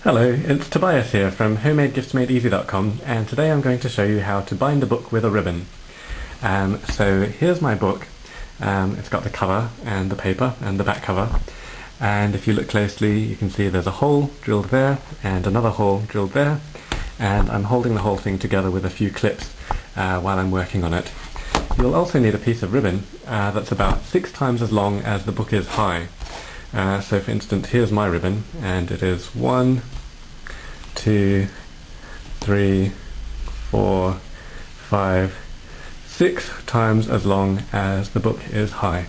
Hello, it's Tobias here from HomemadeGiftsMadeEasy.com, and today I'm going to show you how to bind a book with a ribbon. So here's my book. It's got the cover and the paper and the back cover, and if you look closely you can see there's a hole drilled there and another hole drilled there, and I'm holding the whole thing together with a few clips while I'm working on it. You'll also need a piece of ribbon that's about 6 times as long as the book is high. So for instance, here's my ribbon, and it is 1, 2, 3, 4, 5, 6 times as long as the book is high.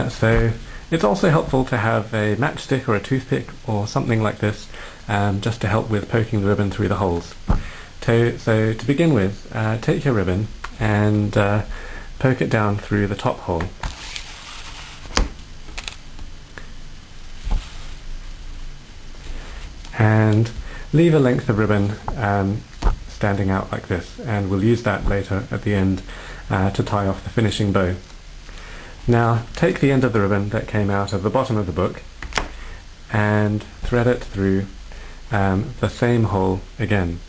So it's also helpful to have a matchstick or a toothpick or something like this, just to help with poking the ribbon through the holes. So to begin with, take your ribbon and poke it down through the top hole. And leave a length of ribbon standing out like this, and we'll use that later at the end to tie off the finishing bow. Now take the end of the ribbon that came out of the bottom of the book and thread it through the same hole again.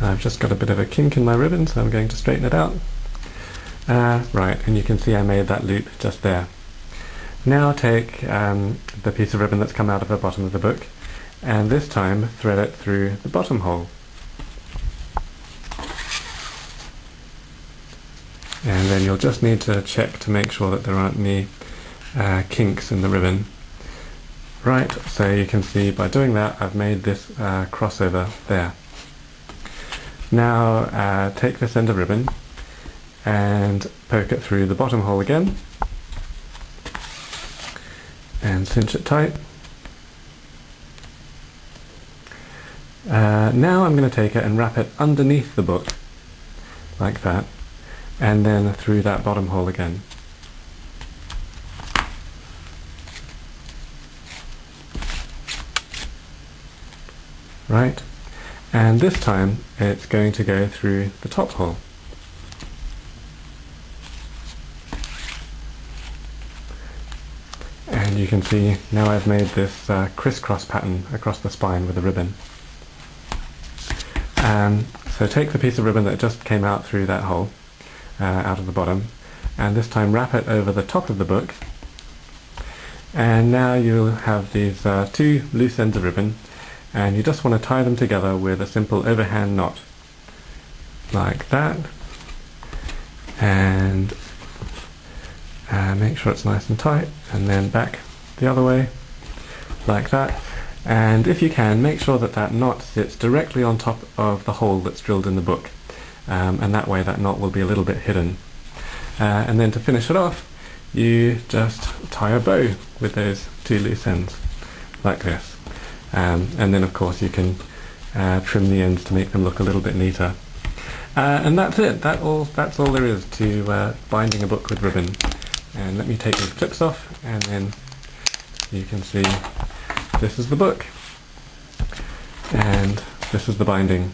I've just got a bit of a kink in my ribbon, so I'm going to straighten it out. Right, and you can see I made that loop just there. Now take the piece of ribbon that's come out of the bottom of the book, and this time thread it through the bottom hole. And then you'll just need to check to make sure that there aren't any kinks in the ribbon. Right, so you can see by doing that I've made this crossover there. Now take this end of ribbon and poke it through the bottom hole again and cinch it tight. Now I'm going to take it and wrap it underneath the book like that, and then through that bottom hole again. Right, and this time it's going to go through the top hole. And you can see now I've made this crisscross pattern across the spine with a ribbon. So take the piece of ribbon that just came out through that hole, out of the bottom, and this time wrap it over the top of the book, and now you'll have these 2 loose ends of ribbon, and you just want to tie them together with a simple overhand knot, like that, and make sure it's nice and tight, and then back the other way like that. And if you can, make sure that that knot sits directly on top of the hole that's drilled in the book, and that way that knot will be a little bit hidden. And then to finish it off, you just tie a bow with those 2 loose ends like this, and then of course you can trim the ends to make them look a little bit neater. And that's it. That's all there is to binding a book with ribbon. And let me take these clips off, and then you can see this is the book, and this is the binding.